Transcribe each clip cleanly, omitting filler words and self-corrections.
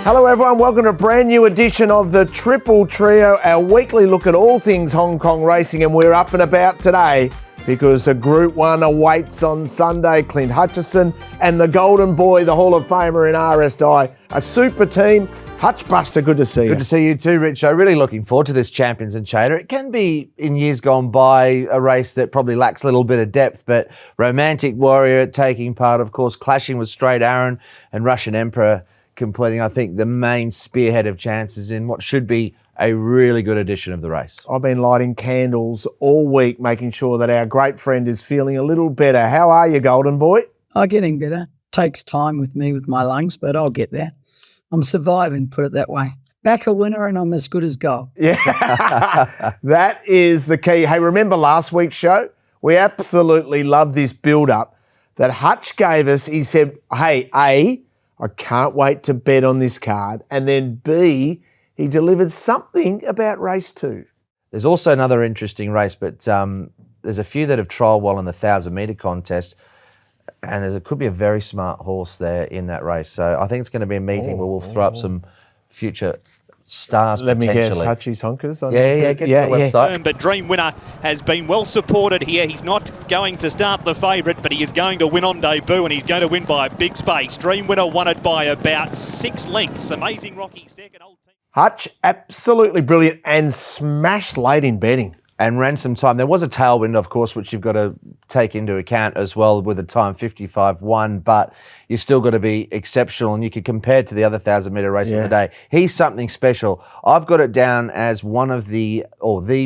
Hello everyone, welcome to a brand new edition of the Triple Trio, our weekly look at all things Hong Kong racing, and we're up and about today because the Group 1 awaits on Sunday. Clint Hutchison and the Golden Boy, the Hall of Famer in RS Dye, a super team. Hutch Buster, good to see you. Good to see you too, Richo. Really looking forward to this Champions and Chater. It can be, in years gone by, a race that probably lacks a little bit of depth, but Romantic Warrior taking part, of course, clashing with Straight Aaron and Russian Emperor completing, I think, the main spearhead of chances in what should be a really good edition of the race. I've been lighting candles all week, making sure that our great friend is feeling a little better. How are you, Golden Boy? I'm getting better. Takes time with me with my lungs, but I'll get there. I'm surviving, put it that way. Back a winner and I'm as good as gold. Yeah, that is the key. Hey, remember last week's show? We absolutely love this build-up that Hutch gave us. He said, hey, A, I can't wait to bet on this card. And then B, he delivered something about race 2. There's also another interesting race, but there's a few that have trialled well in the 1,000-metre contest, and there could be a very smart horse there in that race. So I think it's going to be a meeting where we'll throw up some future stars potentially. Let me guess, Hutchie's Honkers? Get to the website. But Dream Winner has been well supported here. He's not going to start the favourite, but he is going to win on debut, and he's going to win by a big space. Dream Winner won it by about 6 lengths. Amazing Rocky second. Old team. Hutch, absolutely brilliant and smashed late in betting. And ran some time. There was a tailwind, of course, which you've got to take into account as well with the time 55.1, but you've still got to be exceptional, and you could compare to the other 1,000-metre race of the day. He's something special. I've got it down as one of the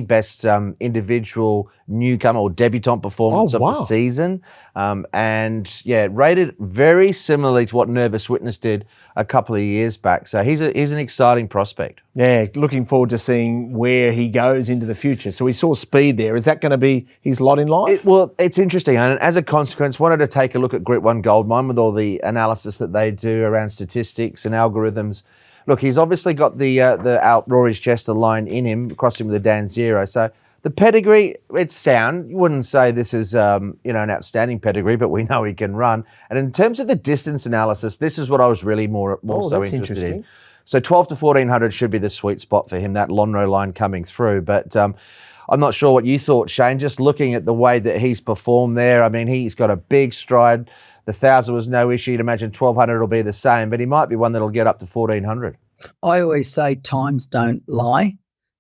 best individual newcomer or debutant performance of the season. Rated very similarly to what Nervous Witness did a couple of years back. So he's an exciting prospect. Yeah, looking forward to seeing where he goes into the future. So we saw speed there. Is that going to be his lot in life? It's interesting. And as a consequence, wanted to take a look at Group 1 Goldmine with all the analysis that they do around statistics and algorithms. Look, he's obviously got the out Rory's Chester line in him, crossing with the Dan Zero. So the pedigree, it's sound. You wouldn't say this is an outstanding pedigree, but we know he can run. And in terms of the distance analysis, this is what I was really more so interested in. So 12 to 1,400 should be the sweet spot for him, that Lonhro line coming through. But I'm not sure what you thought, Shane, just looking at the way that he's performed there. I mean, he's got a big stride. The 1,000 was no issue. You'd imagine 1,200 will be the same, but he might be one that'll get up to 1,400. I always say times don't lie,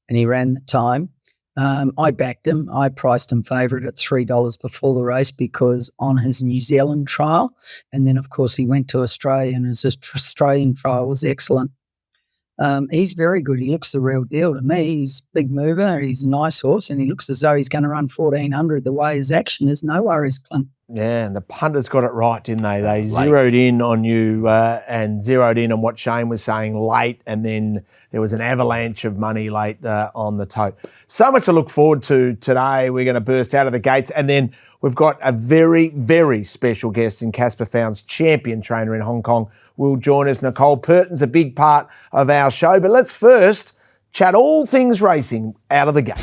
and he ran the time. I backed him. I priced him favourite at $3 before the race because on his New Zealand trial, and then, of course, he went to Australia, and his Australian trial was excellent. He's very good. He looks the real deal to me. He's a big mover. He's a nice horse, and he looks as though he's going to run 1,400 the way his action is. No worries, Clint. Yeah, and the punters got it right, didn't they? They zeroed in on you and zeroed in on what Shane was saying late, and then there was an avalanche of money late on the tote. So much to look forward to today. We're going to burst out of the gates, and then we've got a very, very special guest in Caspar Fownes, champion trainer in Hong Kong, will join us. Nicole Purton's a big part of our show, but let's first chat all things racing out of the gate.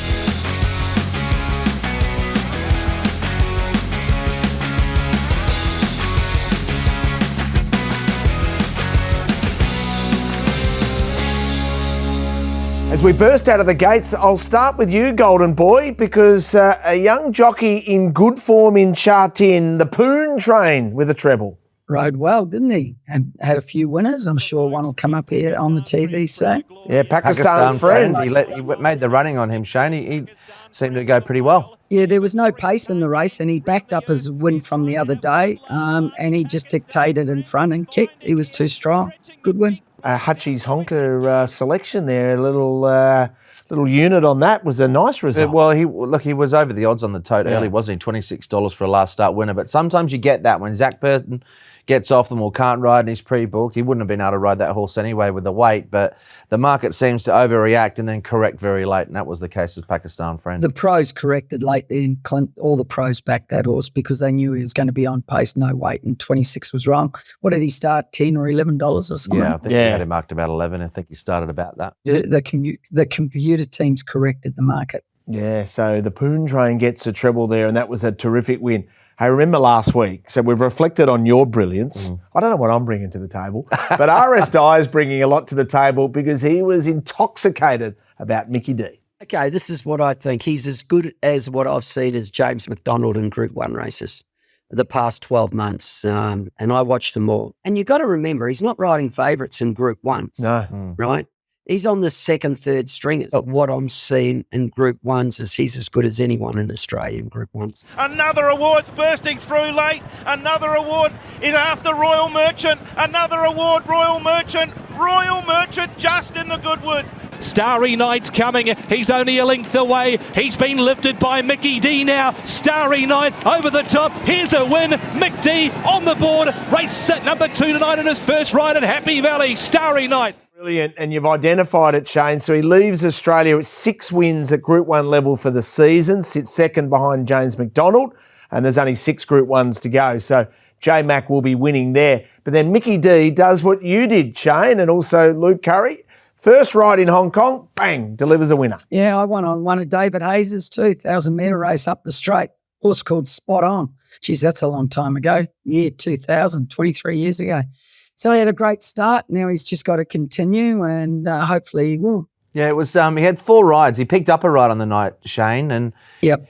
As we burst out of the gates, I'll start with you, Golden Boy, because a young jockey in good form in Cha Tin, the Poon Train with a treble. Rode well, didn't he? And had a few winners. I'm sure one will come up here on the TV soon. Yeah, Pakistan friend. He made the running on him, Shane. He seemed to go pretty well. Yeah, there was no pace in the race, and he backed up his win from the other day, and he just dictated in front and kicked. He was too strong. Good win. Hutchie's Honker selection there, a little unit on that was a nice result. He was over the odds on the tote early, wasn't he? $26 for a last start winner. But sometimes you get that when Zach Burton gets off them or can't ride and he's pre-booked. He wouldn't have been able to ride that horse anyway with the weight, but the market seems to overreact and then correct very late, and that was the case with Pakistan friend. The pros corrected late then, Clint. All the pros backed that horse because they knew he was going to be on pace, no weight, and 26 was wrong. What did he start, $10 or $11 or something? Yeah, I think he had it marked about 11. I think he started about that. The computer teams corrected the market. Yeah, so the Poon Train gets a treble there, and that was a terrific win. Hey, remember last week, so we've reflected on your brilliance. I don't know what I'm bringing to the table, but RS Dye is bringing a lot to the table because he was intoxicated about Mickey D. Okay, this is what I think. He's as good as what I've seen as James McDonald in Group 1 races the past 12 months, and I watched them all. And you've got to remember, he's not riding favourites in Group 1s, No. right? He's on the second, third stringers. But what I'm seeing in Group 1s is he's as good as anyone in Australia in Group 1s. Another award's bursting through late. Another award is after Royal Merchant. Another award, Royal Merchant. Royal Merchant just in the Goodwood. Starry Night's coming. He's only a length away. He's been lifted by Mickey D now. Starry Night over the top. Here's a win. Mick D on the board. Race set number 2 tonight in his first ride at Happy Valley. Starry Night. Brilliant, and you've identified it, Shane. So he leaves Australia with 6 wins at Group 1 level for the season, sits second behind James McDonald, and there's only 6 Group 1s to go. So J-Mac will be winning there. But then Mickey D does what you did, Shane, and also Luke Curry. First ride in Hong Kong, bang, delivers a winner. Yeah, I won on one of David Hayes' 2,000-metre race up the straight. Horse called Spot On. Geez, that's a long time ago. Year 2000, 23 years ago. So he had a great start. Now he's just got to continue and hopefully he will. Yeah, it was. He had 4 rides. He picked up a ride on the night, Shane, and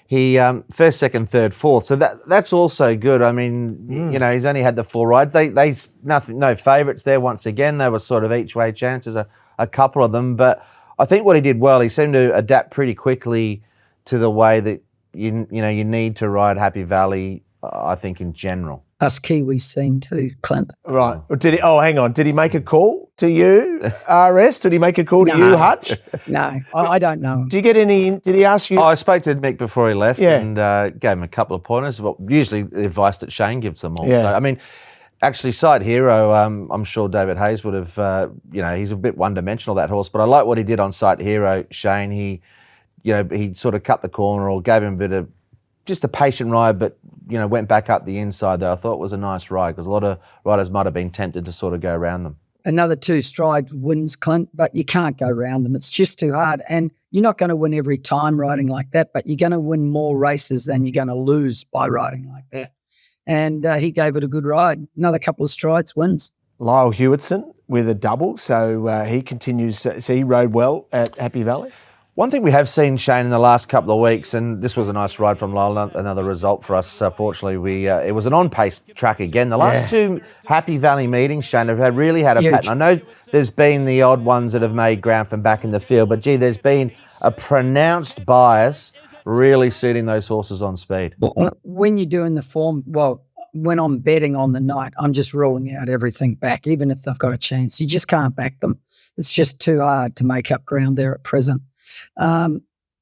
he first, second, third, fourth. So that's also good. I mean, you know, he's only had the 4 rides. They no favourites there. Once again, they were sort of each way chances. A couple of them, but I think what he did well, he seemed to adapt pretty quickly to the way that you need to ride Happy Valley. I think in general. Us Kiwis seem to, Clint. Right. Did he? Oh, hang on. Did he make a call to you, RS? Did he make a call to you, Hutch? No, I don't know. Did you get any? Did he ask you? I spoke to Mick before he left and gave him a couple of pointers. Well, usually the advice that Shane gives them all. Yeah. So, I mean, actually, Sight Hero, I'm sure David Hayes would have, he's a bit one-dimensional, that horse, but I like what he did on Sight Hero, Shane. He sort of cut the corner or gave him a bit of just a patient ride, but, went back up the inside there. I thought it was a nice ride because a lot of riders might have been tempted to sort of go around them. Another 2 stride wins, Clint, but you can't go around them. It's just too hard. And you're not going to win every time riding like that, but you're going to win more races than you're going to lose by riding like that. And he gave it a good ride. Another couple of strides, wins. Lyle Hewitson with a double, so he continues. So he rode well at Happy Valley. One thing we have seen, Shane, in the last couple of weeks, and this was a nice ride from Lyle, another result for us. Fortunately, it was an on-pace track again. The last 2 Happy Valley meetings, Shane, have really had a pattern. I know there's been the odd ones that have made ground from back in the field, but gee, there's been a pronounced bias really suiting those horses on speed. When you're doing the form, when I'm betting on the night, I'm just ruling out everything back, even if they've got a chance. You just can't back them. It's just too hard to make up ground there at present.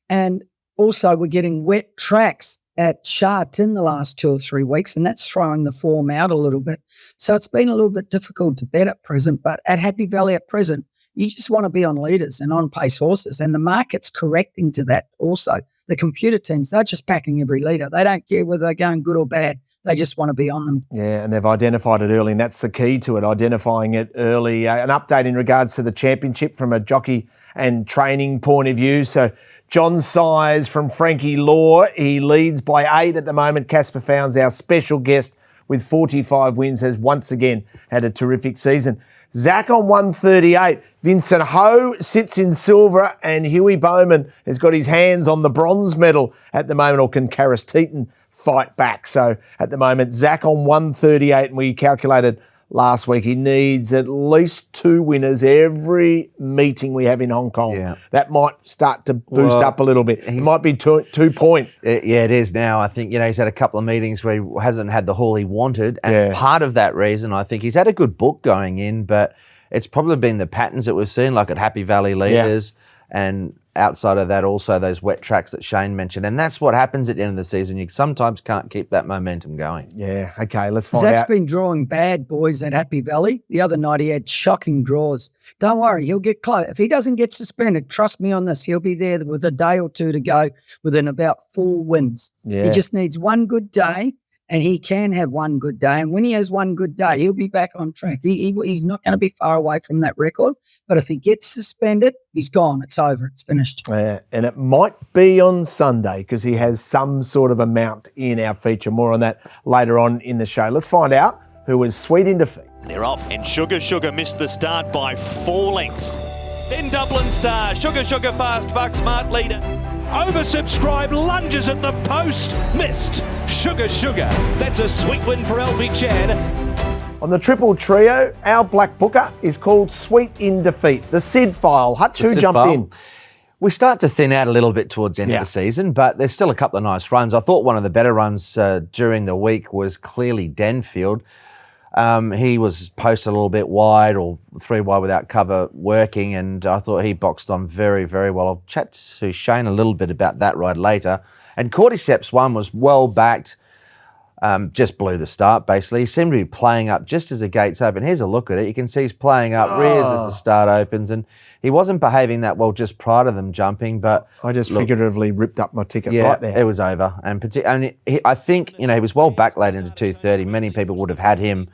And also we're getting wet tracks at Chartres in the last 2 or 3 weeks, and that's throwing the form out a little bit. So it's been a little bit difficult to bet at present, but at Happy Valley at present, you just want to be on leaders and on pace horses, and the market's correcting to that also. The computer teams, they're just backing every leader. They don't care whether they're going good or bad. They just want to be on them. Yeah, and they've identified it early, and that's the key to it, identifying it early. An update in regards to the championship from a jockey and training point of view. So John Size from Frankie Law, he leads by 8 at the moment. Caspar Fownes, our special guest with 45 wins, has once again had a terrific season. Zach on 138. Vincent Ho sits in silver, and Huey Bowman has got his hands on the bronze medal at the moment, or can Karis Teeton fight back? So at the moment, Zach on 138, and we calculated last week he needs at least 2 winners every meeting we have in Hong Kong. Yeah. That might start to boost up a little bit. It might be 2 point. Yeah, it is now. I think, he's had a couple of meetings where he hasn't had the haul he wanted. And part of that reason, I think he's had a good book going in, but it's probably been the patterns that we've seen, like at Happy Valley Leaders and outside of that also those wet tracks that Shane mentioned. And that's what happens at the end of the season. You sometimes can't keep that momentum going. Yeah, okay, let's find out. Zach's been drawing bad, boys, at Happy Valley. The other night he had shocking draws. Don't worry, he'll get close. If he doesn't get suspended, trust me on this, he'll be there with a day or 2 to go within about 4 wins. Yeah. He just needs one good day And he can have one good day. And when he has one good day, he'll be back on track. He's not going to be far away from that record. But if he gets suspended, he's gone. It's over. It's finished. And it might be on Sunday because he has some sort of amount in our feature. More on that later on in the show. Let's find out who was sweet in defeat. They're off. And Sugar missed the start by 4 lengths. Then Dublin Star. Sugar fast buck, smart leader. Oversubscribed, lunges at the post, missed. Sugar, that's a sweet win for Alfie Chad. On the triple trio, our black booker is called Sweet in Defeat. The Sid file. Hutch, who jumped in? We start to thin out a little bit towards the end of the season, but there's still a couple of nice runs. I thought one of the better runs during the week was clearly Denfield. He was posted a little bit wide or 3 wide without cover working, and I thought he boxed on very, very well. I'll chat to Shane a little bit about that ride later. And Cordycep's one was well backed, just blew the start basically. He seemed to be playing up just as the gates open. Here's a look at it. You can see he's playing up rears as the start opens, and he wasn't behaving that well just prior to them jumping. But I just figuratively ripped up my ticket right there. It was over. And I think, he was well back late into 2:30. Many people would have had him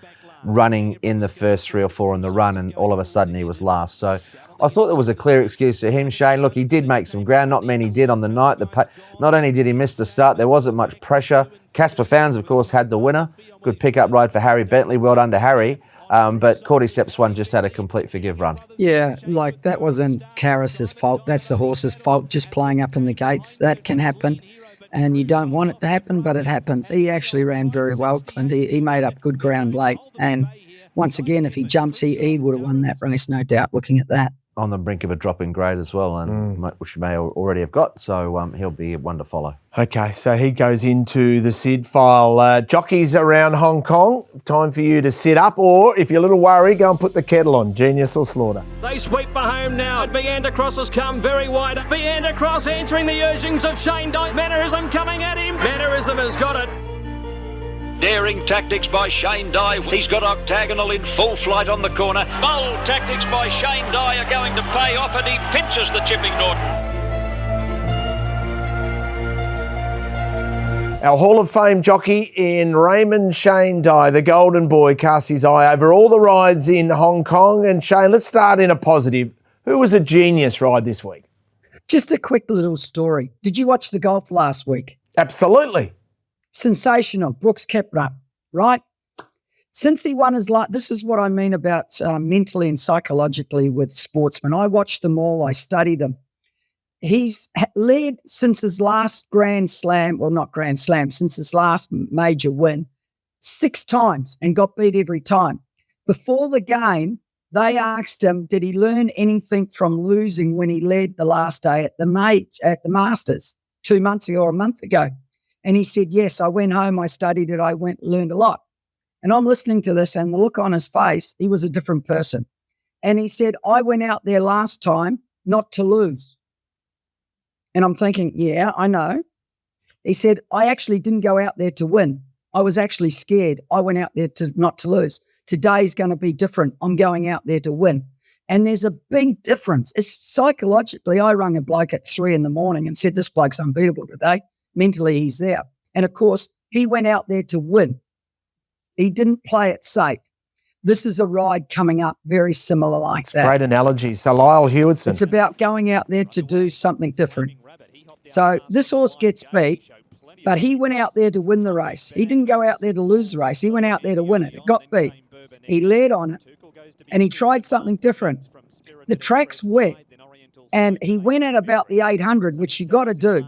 running in the first 3 or 4 on the run, and all of a sudden he was last. So I thought there was a clear excuse for him, Shane. Look, he did make some ground. Not many did on the night. Not only did he miss the start, there wasn't much pressure. Caspar Fownes, of course, had the winner. Good pickup ride for Harry Bentley. Well done to Harry. But Cordycep's one just had a complete forgive run. Yeah, like that wasn't Karras's fault. That's the horse's fault, just playing up in the gates. That can happen. And you don't want it to happen, but it happens. He actually ran very well, Clint. He made up good ground late. And once again, if he jumps, he would have won that race, no doubt, looking at that. On the brink of a drop in grade as well, and which he may already have got. So he'll be one to follow. Okay, so he goes into the Sid file. Jockeys around Hong Kong, time for you to sit up, or if you're a little worried, go and put the kettle on. Genius or Slaughter. They sweep for home now. Beander Cross has come very wide. Beander Cross answering the urgings of Shane Dye. Mannerism coming at him. Mannerism has got it. Daring tactics by Shane Dye. He's got Octagonal in full flight on the corner. Bold tactics by Shane Dye are going to pay off, and he pinches the Chipping Norton. Our Hall of Fame jockey in Raymond Shane Dye, the golden boy, casts his eye over all the rides in Hong Kong. And Shane, let's start in a positive. Who was a genius ride this week? Just a quick little story. Did you watch the golf last week? Absolutely. Sensational. Brooks Koepka, right? Since he won his life, this is what I mean about mentally and psychologically with sportsmen. I watch them all. I study them. He's led since his last since his last major win, 6 times and got beat every time. Before the game, they asked him, did he learn anything from losing when he led the last day at the Masters 2 months ago or a month ago? And he said, yes, I went home, I studied it, learned a lot. And I'm listening to this, and the look on his face, he was a different person. And he said, I went out there last time not to lose. And I'm thinking, yeah, I know. He said, I actually didn't go out there to win. I was actually scared. I went out there not to lose. Today's going to be different. I'm going out there to win. And there's a big difference. It's psychologically, I rang a bloke at 3 a.m. and said, this bloke's unbeatable today. Mentally, he's there. And of course, he went out there to win. He didn't play it safe. This is a ride coming up very similar like that. Great analogy. So Lyle Hewitson. It's about going out there to do something different. So this horse gets beat, but he went out there to win the race. He didn't go out there to lose the race. He went out there to win it. It got beat. He led on it, and he tried something different. The track's wet, and he went at about the 800, which you got to do.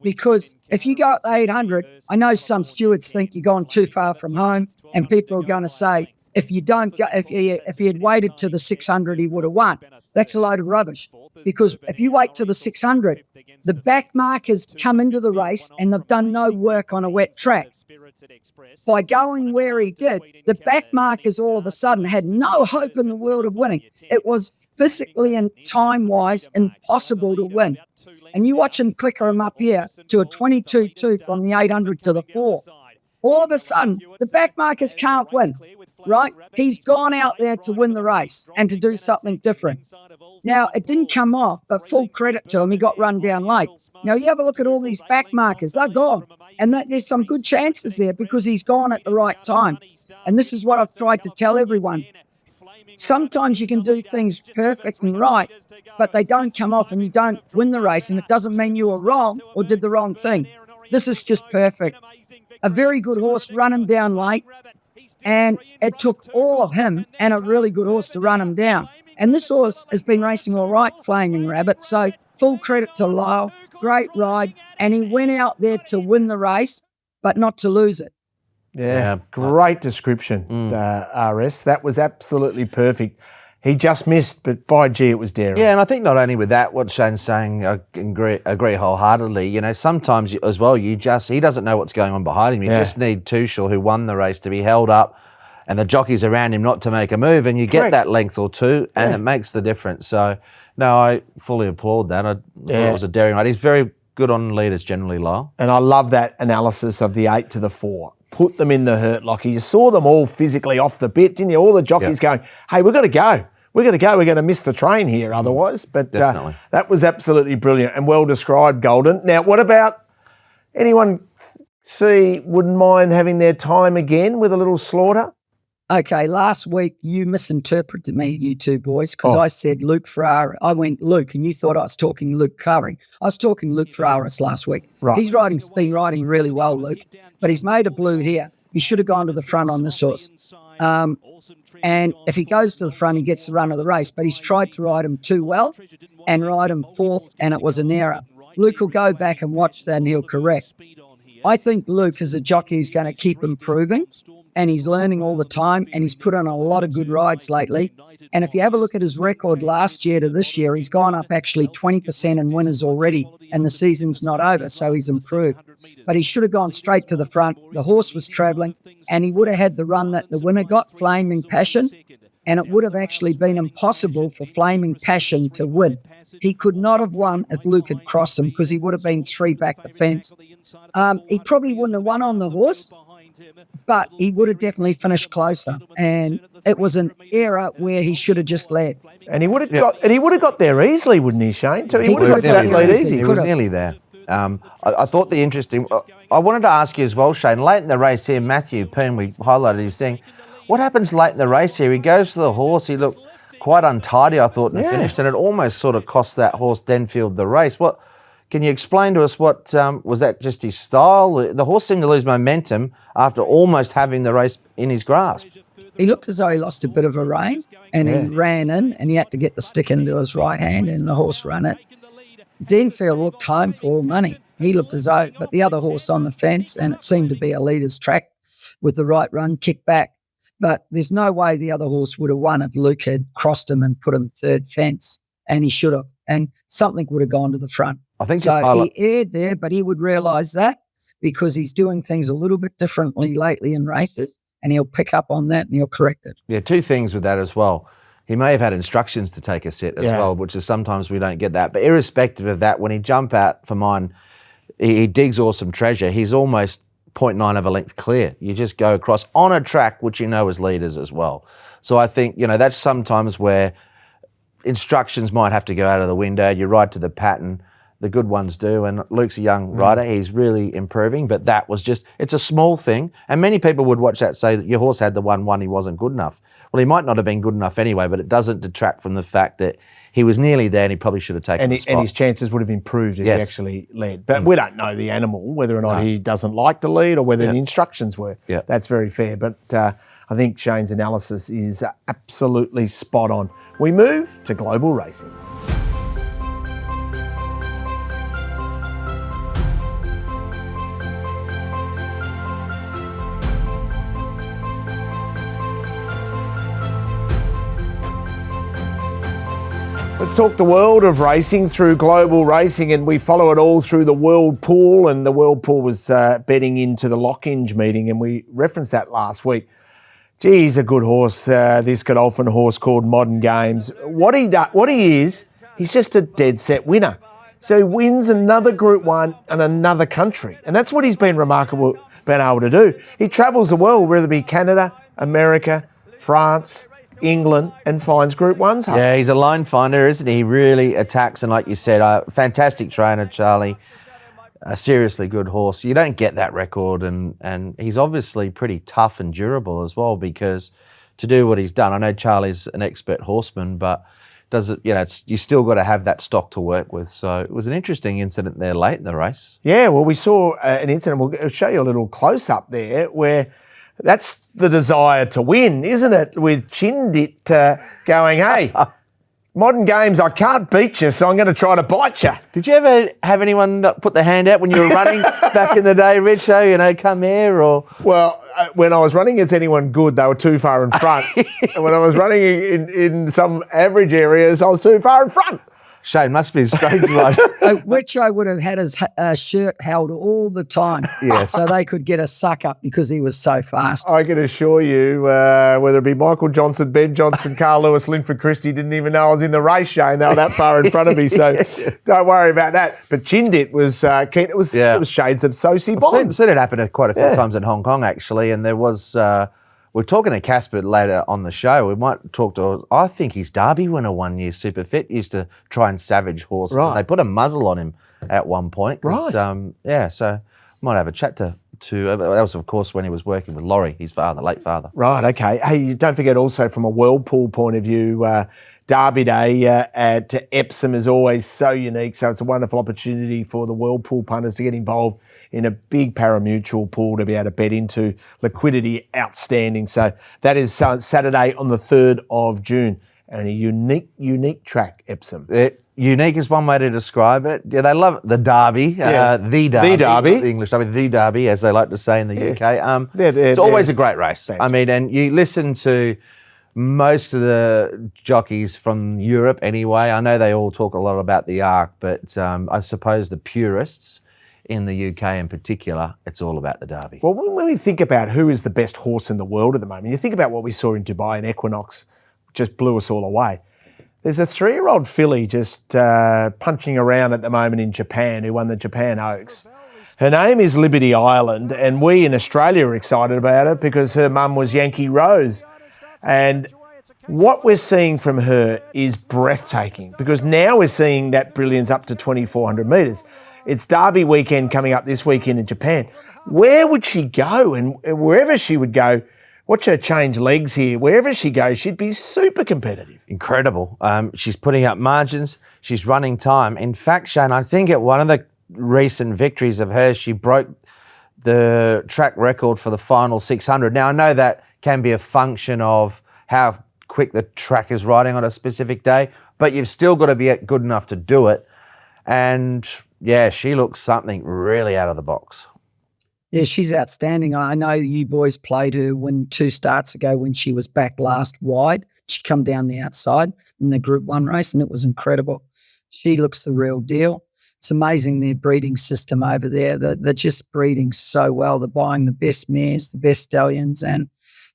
Because if you go at the 800, I know some stewards think you're going too far from home, and people are going to say, if he had waited to the 600, he would have won. That's a load of rubbish. Because if you wait to the 600, the back markers come into the race and they've done no work on a wet track. By going where he did, the back markers all of a sudden had no hope in the world of winning. It was physically and time-wise impossible to win. And you watch him clicker him up here to a 22-2 from the 800 to the 4. All of a sudden, the back markers can't win, right? He's gone out there to win the race and to do something different. Now, it didn't come off, but full credit to him, he got run down late. Now, you have a look at all these back markers, they're gone. And there's some good chances there because he's gone at the right time. And this is what I've tried to tell everyone. Sometimes you can do things perfect and right, but they don't come off and you don't win the race, and it doesn't mean you were wrong or did the wrong thing. This is just perfect. A very good horse run him down late, and it took all of him and a really good horse to run him down. And this horse has been racing all right, Flaming Rabbit, so full credit to Lyle. Great ride, and he went out there to win the race, but not to lose it. Yeah, great description, RS. That was absolutely perfect. He just missed, but by gee, it was daring. Yeah, and I think not only with that, what Shane's saying, I agree wholeheartedly. You know, sometimes as well, he doesn't know what's going on behind him. You just need Tuchel, who won the race, to be held up and the jockeys around him not to make a move, and you get that length or two, and it makes the difference. So, no, I fully applaud that. I thought it was a daring ride. He's very good on leaders generally, Lyle. And I love that analysis of the 8 to the 4. Put them in the hurt locker. You saw them all physically off the bit, didn't you? All the jockeys going, hey, we've got to go. We're going to go. We're going to miss the train here otherwise. But that was absolutely brilliant and well described, Golden. Now, what about anyone wouldn't mind having their time again with a little slaughter? Okay, last week you misinterpreted me, you two boys, because I said Luke Ferrari. I went Luke, and you thought I was talking Luke Curry. I was talking Luke Ferraris last week. Right. He's been riding really well, Luke, but he's made a blue here. He should have gone to the front on this horse. And if he goes to the front, he gets the run of the race, but he's tried to ride him too well and ride him fourth, and it was an error. Luke will go back and watch that, and he'll correct. I think Luke is a jockey who's going to keep improving, and he's learning all the time, and he's put on a lot of good rides lately. And if you have a look at his record last year to this year, he's gone up actually 20% in winners already, and the season's not over, so he's improved. But he should have gone straight to the front. The horse was travelling, and he would have had the run that the winner got, Flaming Passion, and it would have actually been impossible for Flaming Passion to win. He could not have won if Luke had crossed him because he would have been 3 back the fence. He probably wouldn't have won on the horse, but he would have definitely finished closer. And it was an error where he should have just led. And he would have got there easily, wouldn't he, Shane? He would have got that lead easy. He was nearly there. I thought the interesting. I wanted to ask you as well, Shane. Late in the race here, Matthew Purton, we highlighted his thing. What happens late in the race here? He goes to the horse. He looked quite untidy, I thought, in the finish, and it almost sort of cost that horse Denfield the race. What? Can you explain to us what, was that just his style? The horse seemed to lose momentum after almost having the race in his grasp. He looked as though he lost a bit of a rein, and he ran in, and he had to get the stick into his right hand, and the horse ran it. Denfield looked home for all money. He looked as though, but the other horse on the fence, and it seemed to be a leader's track with the right run, kick back. But there's no way the other horse would have won if Luke had crossed him and put him third fence, and he should have. And something would have gone to the front. I think so. He erred there, but he would realise that because he's doing things a little bit differently lately in races, and he'll pick up on that and he'll correct it. Yeah, 2 things with that as well. He may have had instructions to take a set as well, which is sometimes we don't get that. But irrespective of that, when he jump out for mine, he digs Awesome Treasure. He's almost 0.9 of a length clear. You just go across on a track which you know is leaders as well. So I think, that's sometimes where instructions might have to go out of the window. You ride to the pattern. The good ones do, and Luke's a young rider. He's really improving, but that was it's a small thing, and many people would watch that and say that your horse had the 1-1, he wasn't good enough. Well, he might not have been good enough anyway, but it doesn't detract from the fact that he was nearly there and he probably should have taken the spot. And his chances would have improved if he actually led. But we don't know the animal, whether or not he doesn't like to lead or whether the instructions were. Yeah. That's very fair, but I think Shane's analysis is absolutely spot on. We move to global racing. Let's talk the world of racing through global racing, and we follow it all through the World Pool, and the World Pool was betting into the Lockinge meeting, and we referenced that last week. Gee, he's a good horse, this Godolphin horse called Modern Games. What he is, he's just a dead set winner. So he wins another Group 1 and another country, and that's what he's been remarkable being able to do. He travels the world, whether it be Canada, America, France, England, and finds Group 1s. Yeah, he's a line finder, isn't he? He really attacks, and like you said, a fantastic trainer, Charlie. a seriously good horse. You don't get that record, and he's obviously pretty tough and durable as well, because to do what he's done, I know Charlie's an expert horseman, but does it? You still got to have that stock to work with. So it was an interesting incident there late in the race. Yeah, well, we saw an incident. We'll show you a little close up there where that's the desire to win, isn't it? With Chindit going, hey. Modern games, I can't beat you, so I'm going to try to bite you. Did you ever have anyone put the hand out when you were running back in the day, Richo, come here or? Well, when I was running against anyone good, they were too far in front. And when I was running in some average areas, I was too far in front. Shane, must be a strange one. Richo would have had his shirt held all the time, so they could get a suck up because he was so fast. I can assure you, whether it be Michael Johnson, Ben Johnson, Carl Lewis, Linford Christie, didn't even know I was in the race, Shane. They were that far in front of me, so don't worry about that. But Chindit was keen. It was shades of Sosie Bond. I've seen it happen quite a few times in Hong Kong, actually, and there was... we're talking to Caspar later on the show. We might talk to... I think his Derby winner one year, Super Fit, used to try and savage horses. Right. They put a muzzle on him at one point. Right. So might have a chat to that was, of course, when he was working with Laurie, his father, late father. Right, okay. Hey, don't forget also from a whirlpool point of view, Derby Day at Epsom is always so unique, so it's a wonderful opportunity for the whirlpool punters to get involved in a big parimutuel pool to be able to bet into. Liquidity outstanding. So that is Saturday on the 3rd of June. And a unique track, Epsom. Unique is one way to describe it. Yeah, they love it. The Derby, the Derby. The English Derby, the Derby, as they like to say in the UK. It's always a great race. Fantastic. I mean, and you listen to most of the jockeys from Europe anyway. I know they all talk a lot about the Arc, but I suppose the purists in the UK in particular, it's all about the Derby. Well, when we think about who is the best horse in the world at the moment, you think about what we saw in Dubai and Equinox, just blew us all away. There's a 3-year-old filly just punching around at the moment in Japan who won the Japan Oaks. Her name is Liberty Island, and we in Australia are excited about it because her mum was Yankee Rose. And what we're seeing from her is breathtaking because now we're seeing that brilliance up to 2,400 metres. It's Derby weekend coming up this weekend in Japan. Where would she go? And wherever she would go, watch her change legs here. Wherever she goes, she'd be super competitive. Incredible. She's putting up margins. She's running time. In fact, Shane, I think at one of the recent victories of hers, she broke the track record for the final 600. Now, I know that can be a function of how quick the track is riding on a specific day, but you've still got to be good enough to do it. And, yeah, she looks something really out of the box. Yeah, she's outstanding. I know you boys played her 2 starts ago when she was back last wide. She come down the outside in the Group 1 race, and it was incredible. She looks the real deal. It's amazing their breeding system over there. They're just breeding so well. They're buying the best mares, the best stallions, and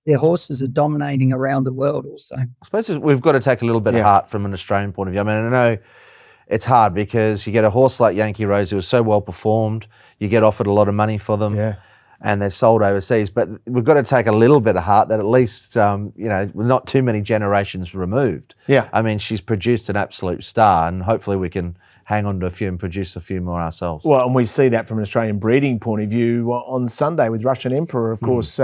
their horses are dominating around the world also. I suppose we've got to take a little bit of heart from an Australian point of view. I mean, I know it's hard because you get a horse like Yankee Rose who was so well performed. You get offered a lot of money for them, and they're sold overseas. But we've got to take a little bit of heart that at least, we're not too many generations removed. Yeah. I mean, she's produced an absolute star, and hopefully we can hang on to a few and produce a few more ourselves. Well, and we see that from an Australian breeding point of view on Sunday with Russian Emperor, of course,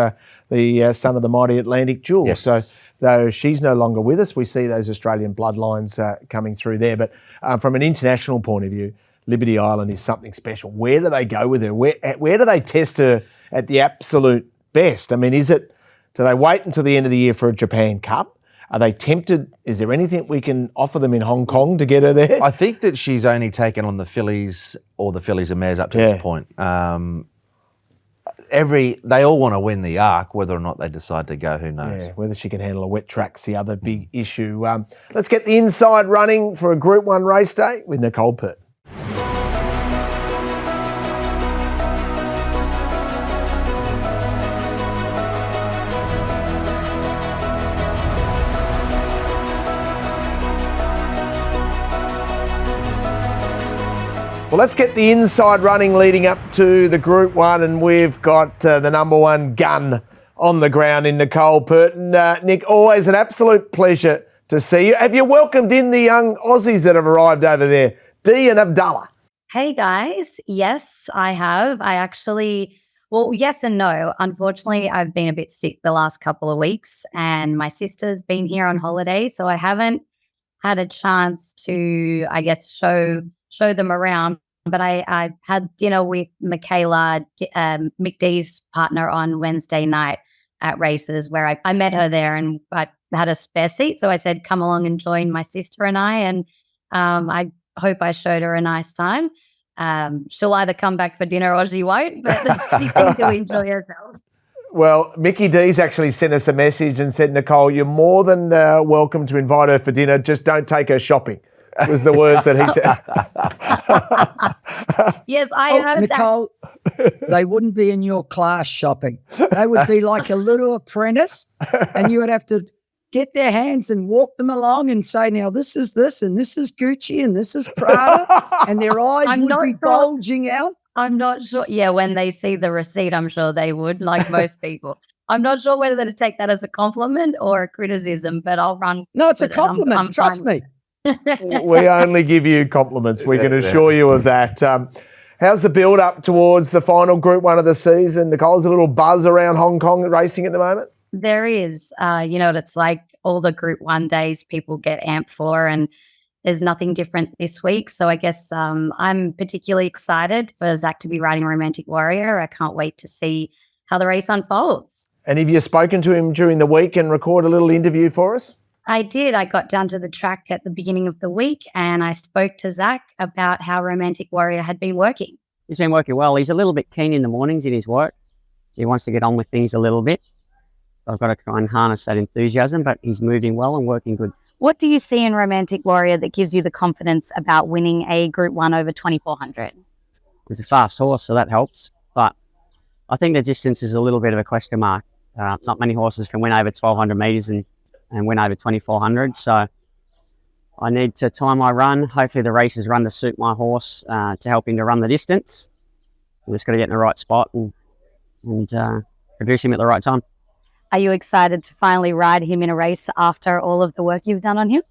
the son of the mighty Atlantic Jewel. Yes. So though she's no longer with us, we see those Australian bloodlines coming through there. But from an international point of view, Liberty Island is something special. Where do they go with her? Where do they test her at the absolute best? I mean, do they wait until the end of the year for a Japan Cup? Are they tempted? Is there anything we can offer them in Hong Kong to get her there? I think that she's only taken on the fillies or the fillies and mares up to this point. They all want to win the Arc, whether or not they decide to go, who knows? Yeah, whether she can handle a wet track's the other big issue. Let's get the inside running for a Group 1 race day with Nicole Purton. Well, let's get the inside running leading up to the Group 1, and we've got the number 1 gun on the ground in Nicole Purton. Nick, always an absolute pleasure to see you. Have you welcomed in the young Aussies that have arrived over there, Dee and Abdullah? Hey guys, yes, I have. Yes and no. Unfortunately, I've been a bit sick the last couple of weeks and my sister's been here on holiday, so I haven't had a chance to, I guess, show them around. But I had dinner with Michaela, Mick D's partner, on Wednesday night at races where I met her there and I had a spare seat. So I said, come along and join my sister and I. And I hope I showed her a nice time. She'll either come back for dinner or she won't, but she seemed to enjoy herself. Well, Mickey D's actually sent us a message and said, Nicole, you're more than welcome to invite her for dinner. Just don't take her shopping, was the words that he said. Yes, I heard Nicole, they wouldn't be in your class shopping. They would be like a little apprentice, and you would have to get their hands and walk them along and say, now this is this, and this is Gucci, and this is Prada, and their eyes would be bulging out. I'm not sure. Yeah, when they see the receipt, I'm sure they would, like most people. I'm not sure whether to take that as a compliment or a criticism, but I'll run. No, it's a compliment. Trust me. We only give you compliments. We can assure you of that. How's the build up towards the final Group 1 of the season? Nicole, is a little buzz around Hong Kong racing at the moment? There is. You know what it's like, all the Group 1 days people get amped for, and there's nothing different this week. So I guess I'm particularly excited for Zach to be riding Romantic Warrior. I can't wait to see how the race unfolds. And have you spoken to him during the week and record a little interview for us? I did. I got down to the track at the beginning of the week and I spoke to Zach about how Romantic Warrior had been working. He's been working well. He's a little bit keen in the mornings in his work. He wants to get on with things a little bit. I've got to try and harness that enthusiasm, but he's moving well and working good. What do you see in Romantic Warrior that gives you the confidence about winning a Group 1 over 2400? He's a fast horse, so that helps. But I think the distance is a little bit of a question mark. Not many horses can win over 1200 metres and win over 2400. So I need to time my run. Hopefully the races run to suit my horse to help him to run the distance. I'm just got to get in the right spot and produce him at the right time. Are you excited to finally ride him in a race after all of the work you've done on him?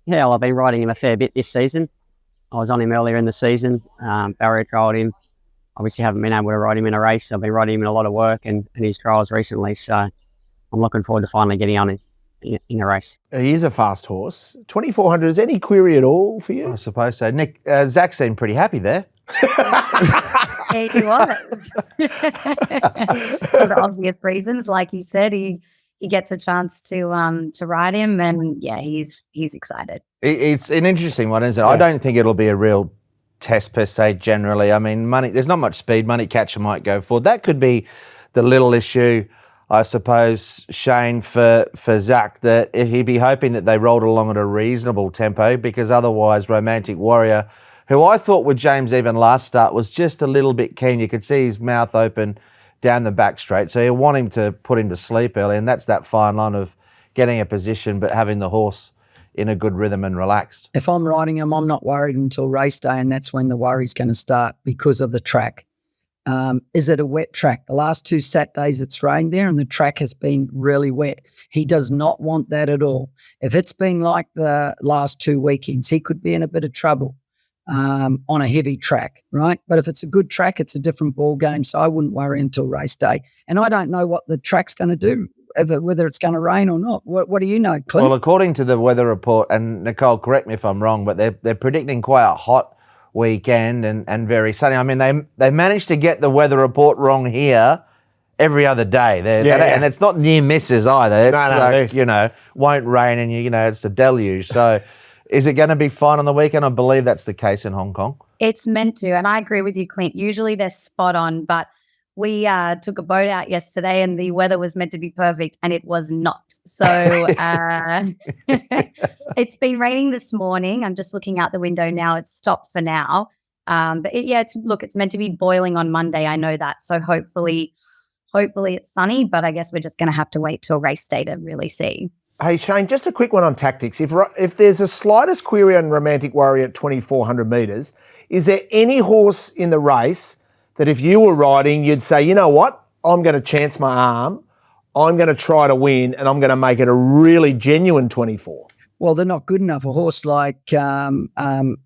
Yeah, well, I've been riding him a fair bit this season. I was on him earlier in the season, barrier trialled him. Obviously haven't been able to ride him in a race. I've been riding him in a lot of work and his trials recently. So I'm looking forward to finally getting on in a race. He is a fast horse. 2400, is any query at all for you? I suppose so. Nick, Zach seemed pretty happy there. Yeah, he was. For the obvious reasons, like he said, he gets a chance to ride him, and yeah, he's excited. It's an interesting one, isn't it? Yeah. I don't think it'll be a real test per se. Generally, I mean, money. There's not much speed. Money Catcher might go for that. Could be the little issue, I suppose, Shane, for Zach, that he'd be hoping that they rolled along at a reasonable tempo, because otherwise Romantic Warrior, who I thought with James even last start was just a little bit keen. You could see his mouth open down the back straight. So you want him to put him to sleep early, and that's that fine line of getting a position but having the horse in a good rhythm and relaxed. If I'm riding him, I'm not worried until race day, and that's when the worry's going to start because of the track. Is it a wet track? The last 2 Saturdays it's rained there and the track has been really wet. He does not want that at all. If it's been like the last 2 weekends, he could be in a bit of trouble on a heavy track, right? But if it's a good track, it's a different ball game, so I wouldn't worry until race day. And I don't know what the track's going to do, whether it's going to rain or not. What do you know, Clint? Well, according to the weather report, and Nicole, correct me if I'm wrong, but they're predicting quite a hot weekend and very sunny. I mean, they managed to get the weather report wrong here every other day. And it's not near misses either. It's won't rain and it's a deluge. So is it going to be fine on the weekend? I believe that's the case in Hong Kong. It's meant to, and I agree with you, Clint. Usually they're spot on, but we took a boat out yesterday and the weather was meant to be perfect and it was not. So it's been raining this morning. I'm just looking out the window now. It's stopped for now. But it's meant to be boiling on Monday. I know that. So hopefully it's sunny, but I guess we're just going to have to wait till race day to really see. Hey, Shane, just a quick one on tactics. If there's a slightest query on Romantic Warrior at 2,400 metres, is there any horse in the race that if you were riding, you'd say, you know what, I'm going to chance my arm, I'm going to try to win, and I'm going to make it a really genuine 24? Well, they're not good enough. A horse like Natural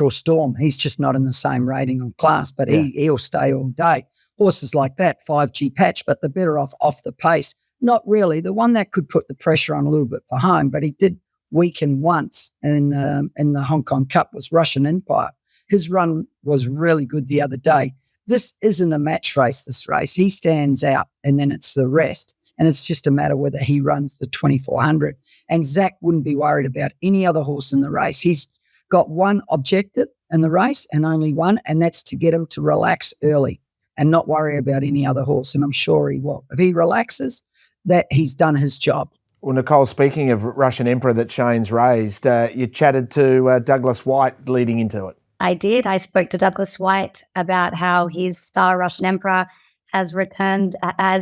Storm, he's just not in the same rating or class, but he'll stay all day. Horses like that, 5G Patch, but they're better off the pace. Not really. The one that could put the pressure on a little bit for home, but he did weaken once in the Hong Kong Cup, was Russian Empire. His run was really good the other day. This isn't a match race, this race. He stands out, and then it's the rest. And it's just a matter whether he runs the 2400. And Zach wouldn't be worried about any other horse in the race. He's got one objective in the race and only one, and that's to get him to relax early and not worry about any other horse. And I'm sure he will. If he relaxes, that he's done his job. Well, Nicole, speaking of Russian Emperor that Shane's raised, you chatted to Douglas White leading into it. I did. I spoke to Douglas White about how his star Russian Emperor has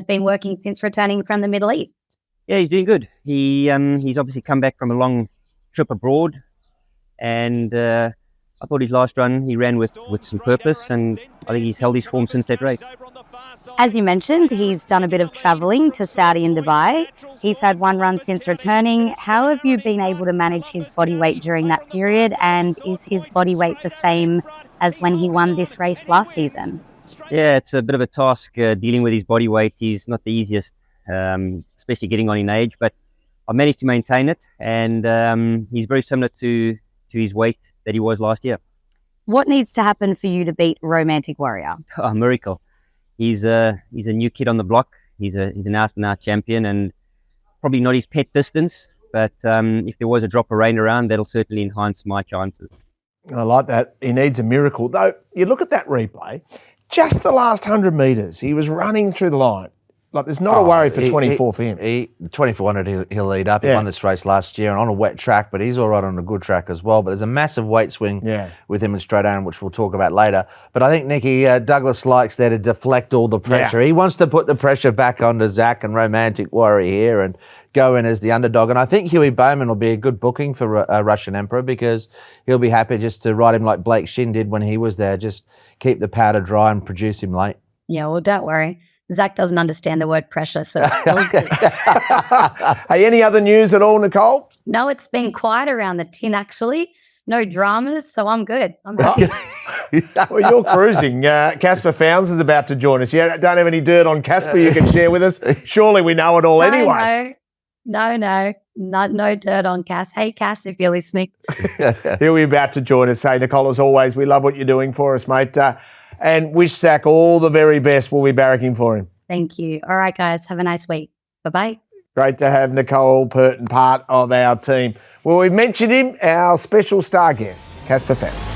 been working since returning from the Middle East. Yeah, he's doing good. He's obviously come back from a long trip abroad, and I thought his last run he ran with some purpose, and I think he's held his form since that race. As you mentioned, he's done a bit of travelling to Saudi and Dubai. He's had one run since returning. How have you been able to manage his body weight during that period, and is his body weight the same as when he won this race last season? Yeah, it's a bit of a task dealing with his body weight. He's not the easiest, especially getting on in age, but I managed to maintain it, and he's very similar to his weight that he was last year. What needs to happen for you to beat Romantic Warrior? A miracle. He's a new kid on the block. He's an out-and-out champion, and probably not his pet distance, but if there was a drop of rain around, that'll certainly enhance my chances. I like that. He needs a miracle. Though, you look at that replay, just the last 100 metres, he was running through the line. Like, there's not a worry for 24 for him. 2400 he'll lead up. He won this race last year and on a wet track, but he's all right on a good track as well. But there's a massive weight swing with him in Straight Iron, which we'll talk about later. But I think, Nicky, Douglas likes there to deflect all the pressure. He wants to put the pressure back onto Zach and Romantic Warrior here and go in as the underdog. And I think Huey Bowman will be a good booking for Russian Emperor, because he'll be happy just to ride him like Blake Shin did when he was there. Just keep the powder dry and produce him late. Yeah, well, don't worry. Zach doesn't understand the word pressure, so it's all good. Hey, any other news at all, Nicole? No, it's been quiet around the tin, actually. No dramas, so I'm good. I'm happy. Well, you're cruising. Caspar Fownes is about to join us. You don't have any dirt on Caspar you can share with us? Surely we know it all anyway. No dirt on Cass. Hey, Cass, if you're listening. He'll be about to join us. Hey, Nicole, as always, we love what you're doing for us, mate. And wish Zach all the very best. We'll be barracking for him. Thank you. All right, guys. Have a nice week. Bye-bye. Great to have Nicole Purton part of our team. Well, we've mentioned him, our special star guest, Caspar Fownes.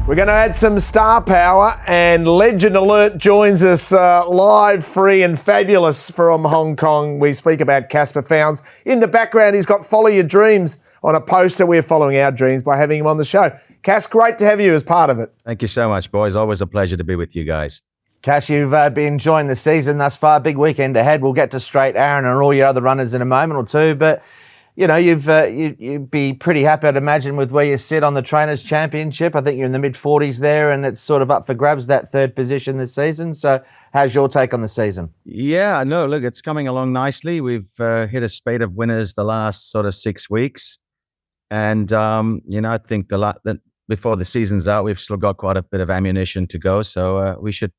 We're going to add some star power, and Legend Alert joins us live, free and fabulous from Hong Kong. We speak about Caspar Fownes. In the background, he's got Follow Your Dreams on a poster. We're following our dreams by having him on the show. Cass, great to have you as part of it. Thank you so much, boys. Always a pleasure to be with you guys. Cass, you've been enjoying the season thus far. Big weekend ahead. We'll get to Straight Aaron and all your other runners in a moment or two, but you know, you'd be pretty happy, I'd imagine, with where you sit on the Trainers' Championship. I think you're in the mid-40s there, and it's sort of up for grabs, that third position this season. So how's your take on the season? Yeah, no, look, it's coming along nicely. We've hit a spate of winners the last sort of 6 weeks. And, you know, I think that before the season's out, we've still got quite a bit of ammunition to go. So we should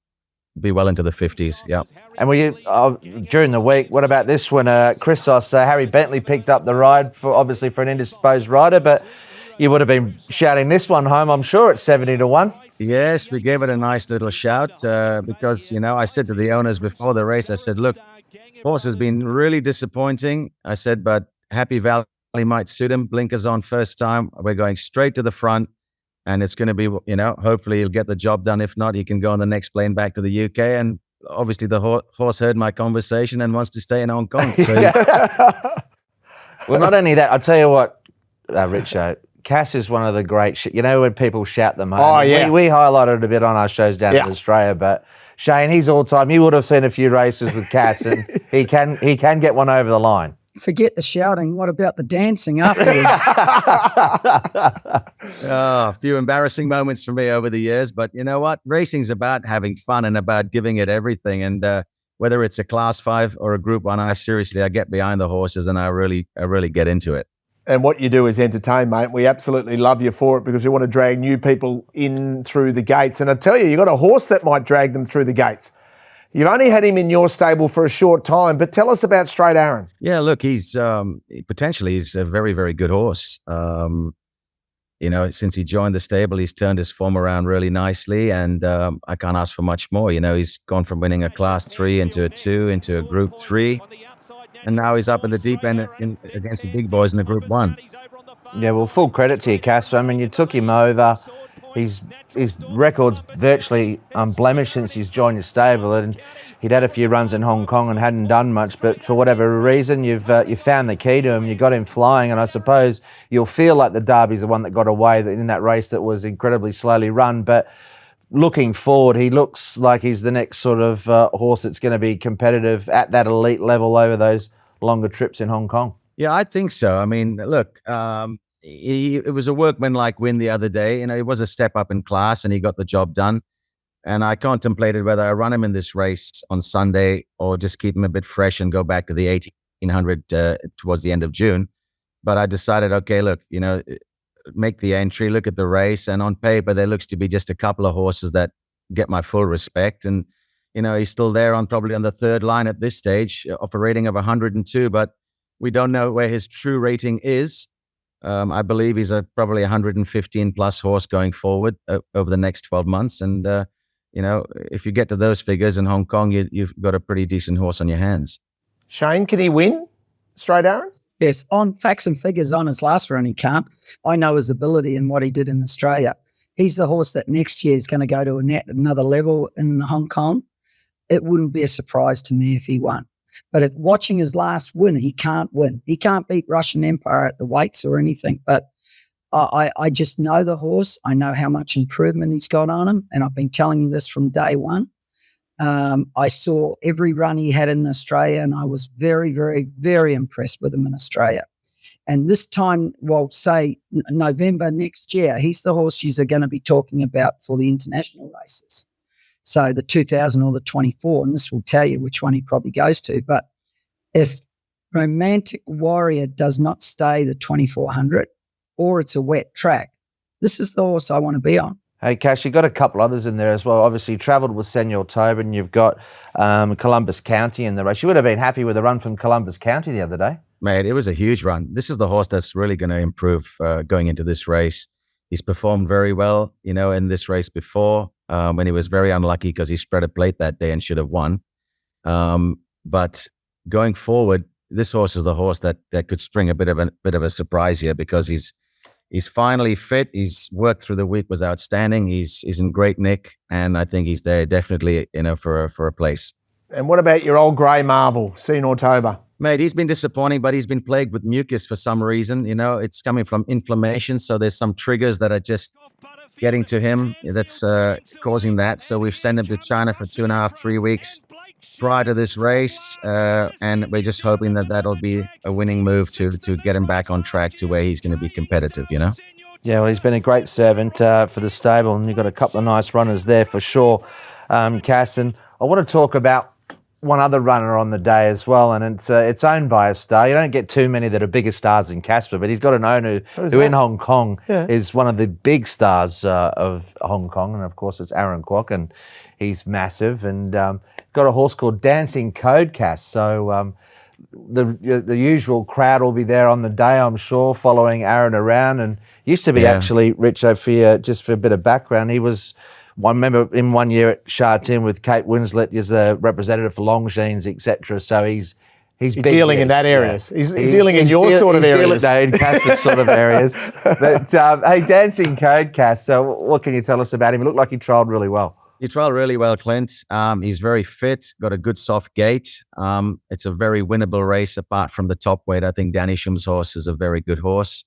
be well into the 50s, yeah. And were you, during the week, what about this one? Chrysos, Harry Bentley picked up the ride, obviously for an indisposed rider, but you would have been shouting this one home, I'm sure, at 70-1. Yes, we gave it a nice little shout because, you know, I said to the owners before the race, I said, look, horse has been really disappointing. I said, but Happy Valley might suit him. Blinkers on first time. We're going straight to the front. And it's going to be, you know, hopefully he'll get the job done. If not, he can go on the next plane back to the UK. And obviously the horse heard my conversation and wants to stay in Hong Kong. So well, not only that, I'll tell you what, Richo, Cass is one of the great, you know, when people shout them home. Oh, yeah. We highlighted it a bit on our shows down in Australia, but Shane, he's all time. You would have seen a few races with Cass, and he can get one over the line. Forget the shouting. What about the dancing afterwards? A few embarrassing moments for me over the years, but you know what? Racing's about having fun and about giving it everything. And whether it's a Class 5 or a Group 1, I get behind the horses and I really get into it. And what you do is entertain, mate. We absolutely love you for it because we want to drag new people in through the gates. And I tell you, you've got a horse that might drag them through the gates. You've only had him in your stable for a short time, but tell us about Straight Aaron. Yeah, look, he's potentially he's a very, very good horse. Since he joined the stable, he's turned his form around really nicely, and I can't ask for much more. He's gone from winning a Class 3 into a 2, into a Group 3, and now he's up in the deep end against the big boys in the Group 1. Yeah, well, full credit to you, Caspar. I mean, you took him over. His record's virtually unblemished since he's joined your stable, and he'd had a few runs in Hong Kong and hadn't done much. But for whatever reason, you found the key to him. You got him flying, and I suppose you'll feel like the Derby's the one that got away in that race that was incredibly slowly run. But looking forward, he looks like he's the next sort of horse that's going to be competitive at that elite level over those longer trips in Hong Kong. Yeah, I think so. I mean, look. It was a workmanlike win the other day. It was a step up in class and he got the job done. And I contemplated whether I run him in this race on Sunday or just keep him a bit fresh and go back to the 1800 towards the end of June. But I decided, okay, look, make the entry, look at the race. And on paper, there looks to be just a couple of horses that get my full respect. And, he's still there probably on the third line at this stage of a rating of 102, but we don't know where his true rating is. I believe he's probably 115 plus horse going forward over the next 12 months. And, if you get to those figures in Hong Kong, you've got a pretty decent horse on your hands. Shane, can he win Straight Aaron? Yes, on facts and figures on his last run, he can't. I know his ability and what he did in Australia. He's the horse that next year is going to go to another level in Hong Kong. It wouldn't be a surprise to me if he won. But if watching his last win, he can't win. He can't beat Russian Empire at the weights or anything. But I just know the horse. I know how much improvement he's got on him. And I've been telling you this from day one. I saw every run he had in Australia, and I was very, very, very impressed with him in Australia. And this time, say November next year, he's the horse you're going to be talking about for the international races. So the 2000 or the 24, and this will tell you which one he probably goes to. But if Romantic Warrior does not stay the 2400 or it's a wet track, this is the horse I want to be on. Hey, Cash, you've got a couple others in there as well. Obviously, you travelled with Senor Tobin. You've got Columbus County in the race. You would have been happy with the run from Columbus County the other day. Mate, it was a huge run. This is the horse that's really going to improve going into this race. He's performed very well, in this race before. When he was very unlucky because he spread a plate that day and should have won. But going forward, this horse is the horse that could spring a bit of a surprise here because he's finally fit. He's worked through the week, was outstanding. He's in great nick, and I think he's there definitely, for a place. And what about your old grey marvel, Senor Toba? Mate, he's been disappointing, but he's been plagued with mucus for some reason. It's coming from inflammation, so there's some triggers that are just getting to him that's causing that. So we've sent him to China for 2.5, 3 weeks prior to this race, and we're just hoping that'll be a winning move to get him back on track to where he's going to be competitive, Yeah, well, he's been a great servant for the stable, and you've got a couple of nice runners there for sure, Cass. And I want to talk about one other runner on the day as well, and it's owned by a star. You don't get too many that are bigger stars than Caspar, but he's got an owner who in Hong Kong is one of the big stars of Hong Kong, and of course it's Aaron Kwok, and he's massive, and got a horse called Dancing Code, Cass. So the usual crowd will be there on the day, I'm sure, following Aaron around, and used to be actually, Richo, just for a bit of background, he was one member in 1 year at Sha Tin with Kate Winslet as the representative for Longines, etc. So he's big dealing in that areas. Yeah. He's dealing in your sort of areas. In Cass's sort of areas. But hey, Dancing Code, Cass. So what can you tell us about him? It looked like he trialled really well. He trialled really well, Clint. He's very fit, got a good soft gait. It's a very winnable race apart from the top weight. I think Danny Shum's horse is a very good horse.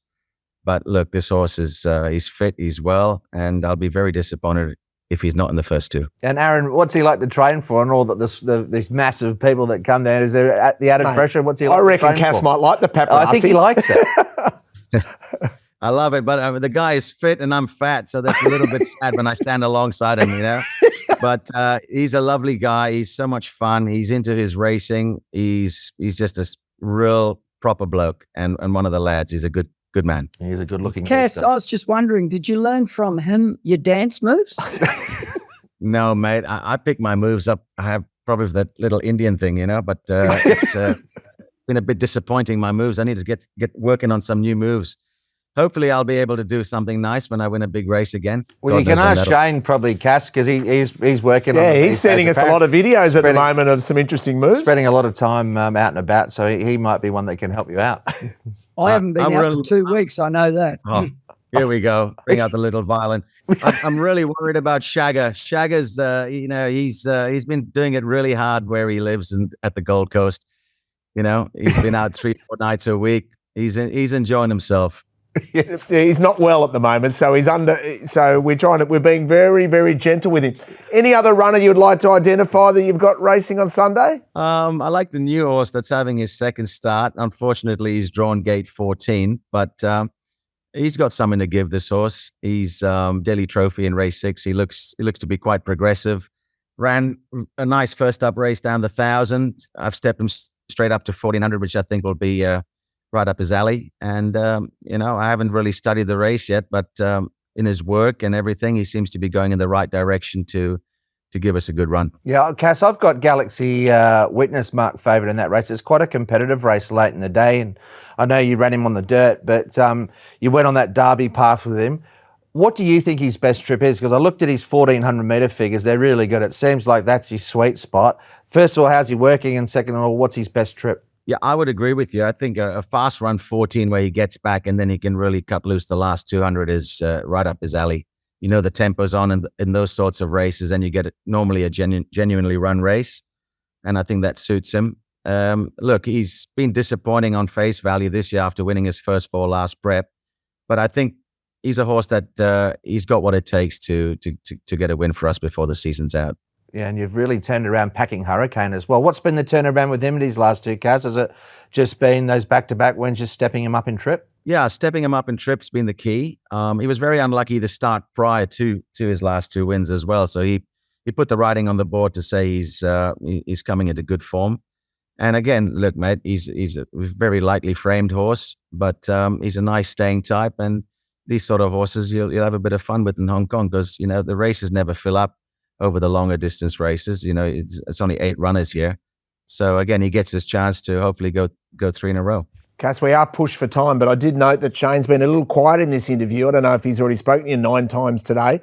But look, this horse is he's fit, he's well, and I'll be very disappointed if he's not in the first two. And Aaron, what's he like to train for? And all these massive people that come down, is there the added pressure? What's he like? I reckon to train Cass for? might like the paparazzi. I think he likes it. I love it, but the guy is fit and I'm fat, so that's a little bit sad when I stand alongside him, But he's a lovely guy. He's so much fun. He's into his racing. He's just a real proper bloke and one of the lads. He's a good man. He's a good-looking Cass, beast. I was just wondering, did you learn from him your dance moves? No, mate. I pick my moves up. I have probably that little Indian thing, but it's been a bit disappointing, my moves. I need to get working on some new moves. Hopefully, I'll be able to do something nice when I win a big race again. Well, you can ask Shane probably, Cass, because he's working on it. He's sending us a lot of videos at the moment of some interesting moves. Spending a lot of time out and about, so he might be one that can help you out. I haven't been out for 2 weeks, I know that. Oh, here we go. Bring out the little violin. I'm really worried about Shagger. Shagger's, he's been doing it really hard where he lives at the Gold Coast. He's been out 3-4 nights a week. He's enjoying himself. Yes. He's not well at the moment, so we're being very, very gentle with him. Any other runner you'd like to identify that you've got racing on Sunday? I like the new horse that's having his second start. Unfortunately, he's drawn gate 14, but he's got something to give, this horse. He's Delhi Trophy in race 6. He looks to be quite progressive. Ran a nice first up race down the 1,000. I've stepped him straight up to 1,400, which I think will be right up his alley. And, I haven't really studied the race yet, but in his work and everything, he seems to be going in the right direction to give us a good run. Yeah, Cass, I've got Galaxy Witness marked favourite in that race. It's quite a competitive race late in the day, and I know you ran him on the dirt, but you went on that Derby path with him. What do you think his best trip is? Because I looked at his 1,400 metre figures. They're really good. It seems like that's his sweet spot. First of all, how's he working? And second of all, what's his best trip? Yeah, I would agree with you. I think a fast run 14 where he gets back and then he can really cut loose the last 200 is right up his alley. The tempo's on in those sorts of races, and you get normally a genuinely run race. And I think that suits him. Look, he's been disappointing on face value this year after winning his first 4 last prep. But I think he's a horse that he's got what it takes to get a win for us before the season's out. Yeah, and you've really turned around Packing Hurricane as well. What's been the turnaround with him at his last 2 Cass? Has it just been those back-to-back wins, just stepping him up in trip? Yeah, stepping him up in trip's been the key. He was very unlucky to start prior to his last 2 wins as well. So he put the writing on the board to say he's coming into good form. And again, look, mate, he's a very lightly framed horse, but he's a nice staying type. And these sort of horses you'll have a bit of fun with in Hong Kong because, the races never fill up over the longer distance races. It's only 8 runners here. So again, he gets his chance to hopefully go 3 in a row. Cass, we are pushed for time, but I did note that Shane's been a little quiet in this interview. I don't know if he's already spoken to you 9 times today.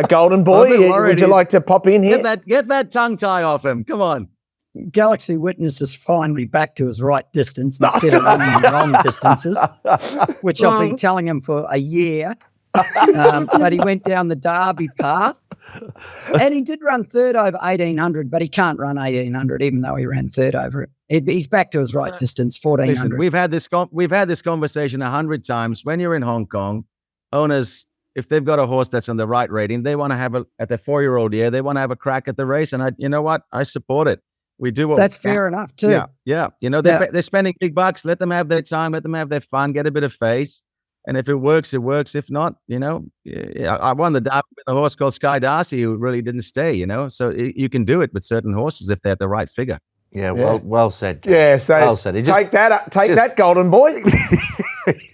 Golden Boy, would you like to pop in here? Get that tongue tie off him. Come on. Galaxy Witness is finally back to his right distance instead of running wrong distances, which I've been telling him for a year. But he went down the Derby path, and he did run third over 1,800, but he can't run 1,800 even though he ran third over it. He's back to his right distance, 1,400. Listen, we've had this conversation 100 times. When you're in Hong Kong, owners, if they've got a horse that's on the right rating, they want to have at their 4-year-old year, they want to have a crack at the race, and you know what? I support it. We do what that's fair enough too. Yeah. They're spending big bucks. Let them have their time. Let them have their fun. Get a bit of face. And if it works, it works. If not, I won the Derby with a horse called Sky Darcy who really didn't stay, So you can do it with certain horses if they're at the right figure. Yeah, well said. Yeah, so well said. Take that, Golden Boy.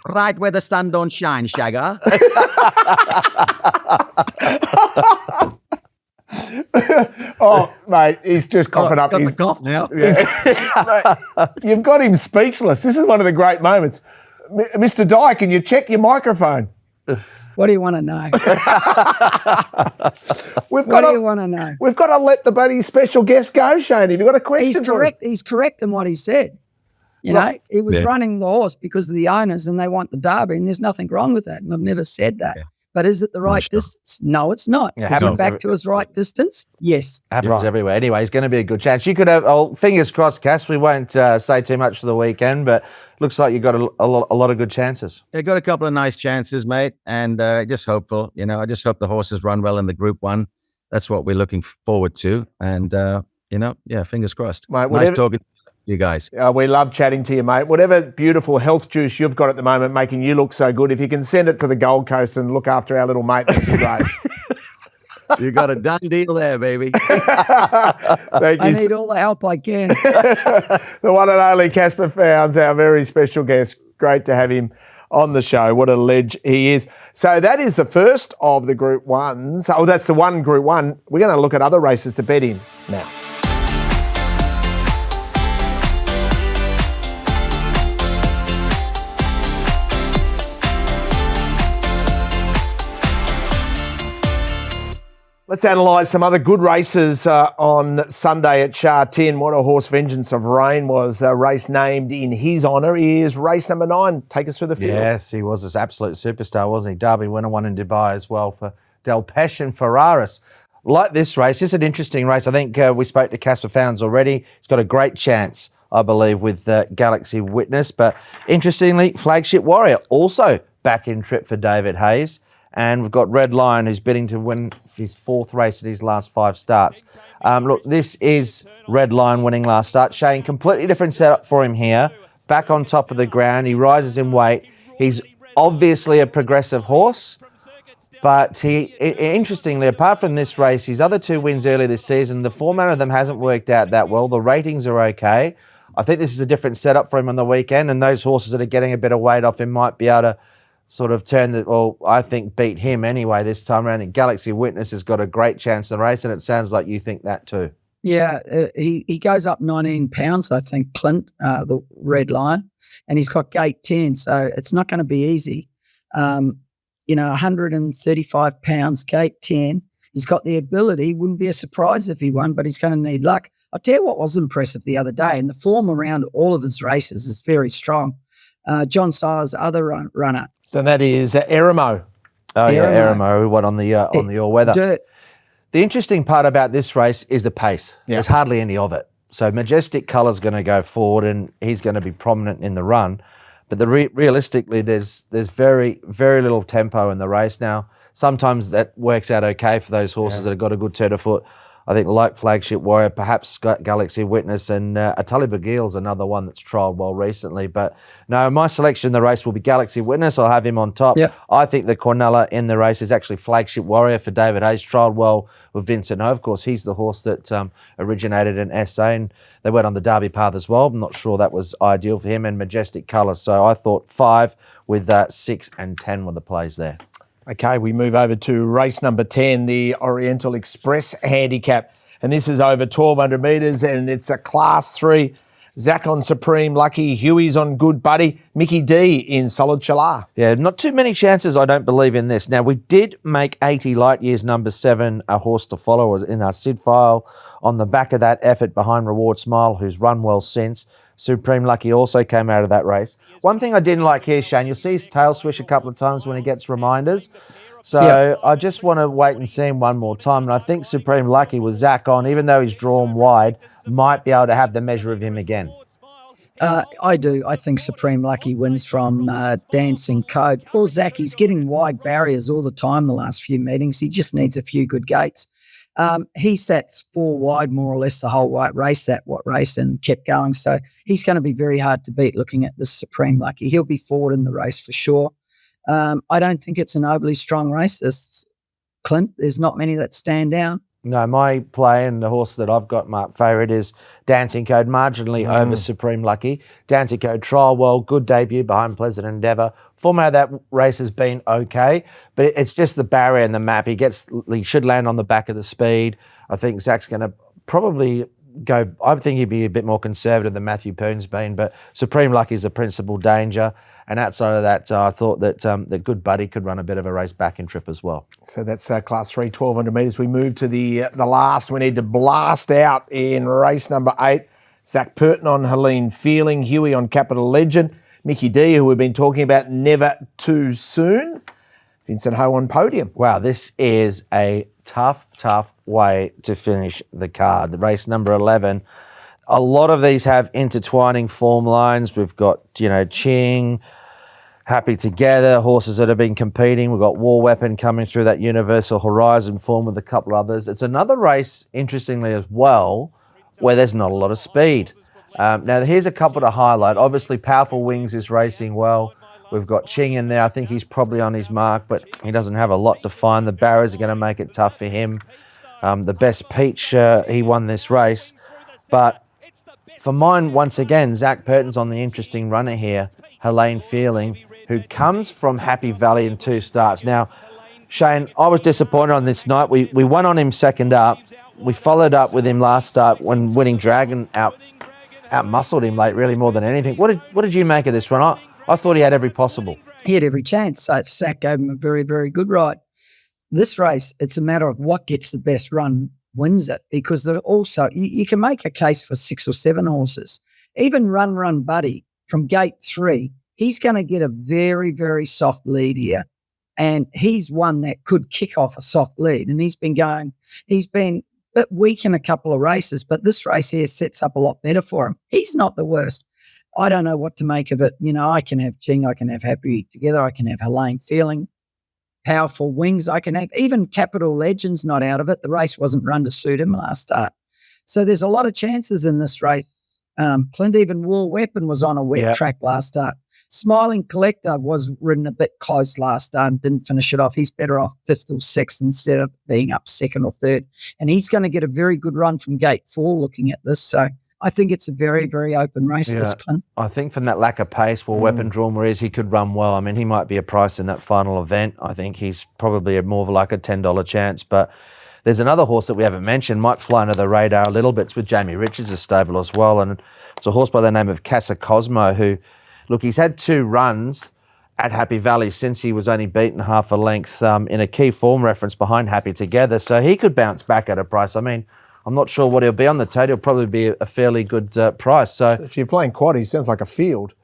Right where the sun don't shine, Shagger. Oh, mate, he's just coughing up. He's got the cough now. Mate, you've got him speechless. This is one of the great moments. Mr. Dye, can you check your microphone? What do you want to know? What do you want to know? We've got to let the bloody special guest go, Shane. Have you got a question? He's correct. He's correct in what he said. He was running the horse because of the owners and they want the Derby, and there's nothing wrong with that. And I've never said that. Yeah. But is it the right distance? No, it's not. Yeah, Is he happens back to his right distance? Yes. Happens everywhere. Anyway, it's going to be a good chance. You could have, fingers crossed, Cass. We won't say too much for the weekend, but looks like you got a lot of good chances. They got a couple of nice chances, mate, and just hopeful. I just hope the horses run well in the Group 1. That's what we're looking forward to. And, fingers crossed. Mate, nice talking to you guys. We love chatting to you, mate. Whatever beautiful health juice you've got at the moment making you look so good, if you can send it to the Gold Coast and look after our little mate, that'd be great. You got a done deal there, baby. Thank you. I need all the help I can. The one and only Caspar Fownes, our very special guest. Great to have him on the show. What a ledge he is. So that is the first of the Group 1s. Oh, that's the one Group 1. We're going to look at other races to bet in now. Let's analyse some other good races on Sunday at Sha Tin. What a horse Vengeance of Rain was. A race named in his honour is race number 9. Take us through the field. Yes, he was an absolute superstar, wasn't he? Derby winner, won in Dubai as well for Del Pesh and Ferraris. Like this race, it's an interesting race. I think we spoke to Caspar Fownes already. He's got a great chance, I believe, with Galaxy Witness. But interestingly, Flagship Warrior also back in trip for David Hayes. And we've got Red Lion, who's bidding to win his 4th race at his last 5 starts. Look, this is Red Lion winning last start. Shane, completely different setup for him here. Back on top of the ground. He rises in weight. He's obviously a progressive horse. But he, interestingly, apart from this race, his other 2 wins earlier this season, the format of them hasn't worked out that well. The ratings are okay. I think this is a different setup for him on the weekend. And those horses that are getting a bit of weight off him might be able to sort of I think beat him anyway this time around. And Galaxy Witness has got a great chance in the race, and it sounds like you think that too. Yeah, he goes up 19 pounds, I think, Clint, the Red Lion, and he's got gate 10, so it's not going to be easy. 135 pounds, gate 10. He's got the ability. Wouldn't be a surprise if he won, but he's going to need luck. I'll tell you what was impressive the other day, and the form around all of his races is very strong. John Sayre's other runner. So that is Eremo. Oh, yeah, Eremo, who won on the all-weather. Dirt. The interesting part about this race is the pace. Yeah. There's hardly any of it. So Majestic Colour's going to go forward and he's going to be prominent in the run. But realistically, there's very, very little tempo in the race now. Sometimes that works out okay for those horses that have got a good turn of foot. I think like Flagship Warrior, perhaps Galaxy Witness, and Atali Bagil's another one that's trialled well recently. But no, my selection in the race will be Galaxy Witness. I'll have him on top. Yep. I think the Cornella in the race is actually Flagship Warrior for David Hayes. Trialled well with Vincent Ho. Of course, he's the horse that originated in SA, and they went on the Derby path as well. I'm not sure that was ideal for him, and Majestic Colour. So I thought 5 with 6 and 10 were the plays there. Okay, we move over to race number 10, the Oriental Express Handicap. And this is over 1,200 metres and it's a Class 3. Zach on Supreme Lucky, Huey's on Good Buddy, Mickey D in Solid Chalar. Yeah, not too many chances, I don't believe, in this. Now, we did make 80 Light Years number 7 a horse to follow in our SID file. On the back of that effort behind Reward Smile, who's run well since. Supreme Lucky also came out of that race. One thing I didn't like here, Shane, you'll see his tail swish a couple of times when he gets reminders. So I just want to wait and see him one more time. And I think Supreme Lucky with Zach on, even though he's drawn wide, might be able to have the measure of him again. I do. I think Supreme Lucky wins from Dancing Code. Poor Zach, he's getting wide barriers all the time the last few meetings. He just needs a few good gates. He sat 4 wide more or less the whole race, and kept going. So he's going to be very hard to beat looking at this Supreme Lucky. He'll be forward in the race for sure. I don't think it's an overly strong race. Clint, there's not many that stand out. No, my play and the horse that I've got my favourite is Dancing Code, marginally over Supreme Lucky. Dancing Code trial well, good debut behind Pleasant Endeavour. Format of that race has been okay, but it's just the barrier and the map. He should land on the back of the speed. I think Zach's going to probably go. I think he'd be a bit more conservative than Matthew Poon's been, but Supreme Lucky is the principal danger. And outside of that, I thought that the Good Buddy could run a bit of a race back in trip as well. So that's Class 3, 1,200 metres. We move to the last. We need to blast out in race number 8. Zach Purton on Helene Feeling, Huey on Capital Legend, Mickey D, who we've been talking about, Never Too Soon. Vincent Ho on podium. Wow, this is a tough way to finish the card. The race number 11. A lot of these have intertwining form lines. We've got, Ching, Happy Together, horses that have been competing. We've got War Weapon coming through that Universal Horizon form with a couple of others. It's another race, interestingly as well, where there's not a lot of speed. Now, here's a couple to highlight. Obviously, Powerful Wings is racing well. We've got Ching in there. I think he's probably on his mark, but he doesn't have a lot to find. The barriers are going to make it tough for him. The Best Peach, he won this race. But for mine, once again, Zach Purton's on the interesting runner here, Helene Feeling, who comes from Happy Valley in 2 starts. Now, Shane, I was disappointed on this night. We won on him second up. We followed up with him last start when Winning Dragon out-muscled him late, really, more than anything. What did you make of this run? I thought he had every possible. He had every chance. So Zach gave him a very, very good ride. This race, it's a matter of what gets the best run wins it, because they're also, you can make a case for 6 or 7 horses. Even Run Buddy from gate 3, he's going to get a very, very soft lead here. And he's one that could kick off a soft lead. And he's been a bit weak in a couple of races, but this race here sets up a lot better for him. He's not the worst. I don't know what to make of it. I can have Ching, I can have Happy Together, I can have Helene Feeling, Powerful Wings, I can have even Capital Legends not out of it. The race wasn't run to suit him last start. So there's a lot of chances in this race. Even War Weapon was on a wet track last start. Smiling Collector was ridden a bit close last start and didn't finish it off. He's better off 5th or 6th instead of being up 2nd or 3rd. And he's going to get a very good run from gate 4 looking at this. So I think it's a very, very open race, this Clint. I think from that lack of pace, Weapon drawn where he could run well. I mean, he might be a price in that final event. I think he's probably more of like a $10 chance. But there's another horse that we haven't mentioned, might fly under the radar a little bit. It's with Jamie Richards' stable as well. And it's a horse by the name of Casa Cosmo who, look, he's had 2 runs at Happy Valley since he was only beaten half a length in a key form reference behind Happy Together. So he could bounce back at a price. I mean, I'm not sure what he'll be on the tote. He'll probably be a fairly good price. So if you're playing quad, he sounds like a field.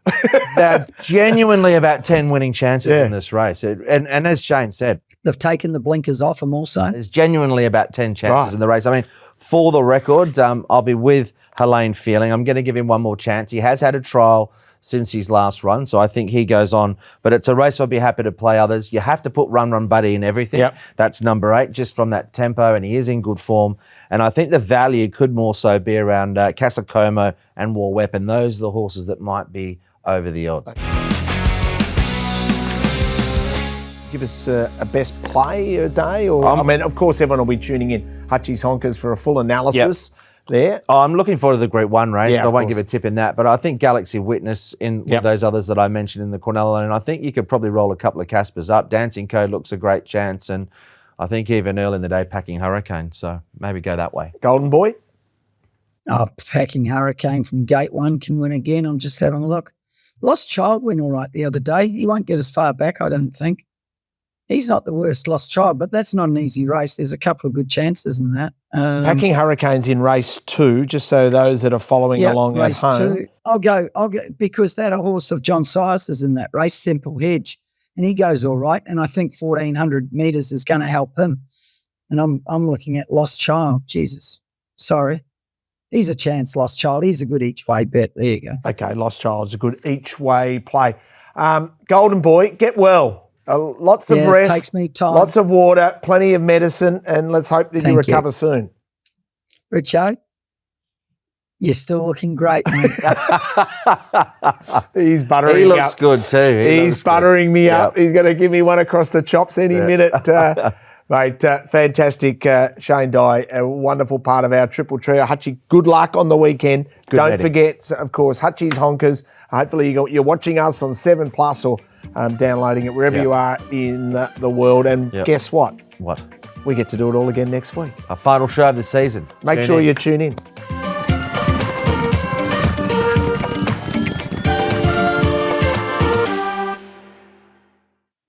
There are genuinely about 10 winning chances in this race. And as Shane said, they've taken the blinkers off him also. There's genuinely about 10 chances in the race. I mean, for the record, I'll be with Helene Feeling. I'm going to give him one more chance. He has had a trial since his last run, so I think he goes on. But it's a race I'll be happy to play others. You have to put Run Buddy in everything. Yep. That's number 8, just from that tempo, and he is in good form. And I think the value could more so be around Casa Como and War Weapon. Those are the horses that might be over the odds. Give us a best play a day? Or I mean, of course, everyone will be tuning in Hutchie's Honkers for a full analysis. There. I'm looking forward to the Group 1 race. I won't give a tip in that, but I think Galaxy Witness in with those others that I mentioned in the Cornell, and I think you could probably roll a couple of Caspers up. Dancing Code looks a great chance, and I think even early in the day, Packing Hurricane, so maybe go that way. Golden Boy? Packing Hurricane from gate 1 can win again. I'm just having a look. Lost Child went all right the other day. He won't get as far back, I don't think. He's not the worst Lost Child, but that's not an easy race. There's a couple of good chances in that. Packing Hurricane's in race 2, just so those that are following along at home. 2. I'll go because that horse of John Sias is in that race, Simple Hedge, and he goes all right. And I think 1,400 metres is going to help him. And I'm looking at Lost Child. Jesus, sorry. He's a chance, Lost Child. He's a good each way bet. There you go. Okay, Lost Child's a good each way play. Golden Boy, get well. Lots of rest, takes me time. Lots of water, plenty of medicine, and let's hope that you recover soon. Richo, you're still looking great, mate. He's buttering me up. He looks good too. He's buttering me up. He's going to give me one across the chops any minute. Mate, fantastic, Shane Dye, a wonderful part of our triple trio. Hutchie, good luck on the weekend. Don't forget, of course, Hutchie's Honkers. Hopefully you're watching us on 7 Plus or downloading it wherever you are in the world. And guess what? What? We get to do it all again next week. A final show of the season. Make sure you tune in.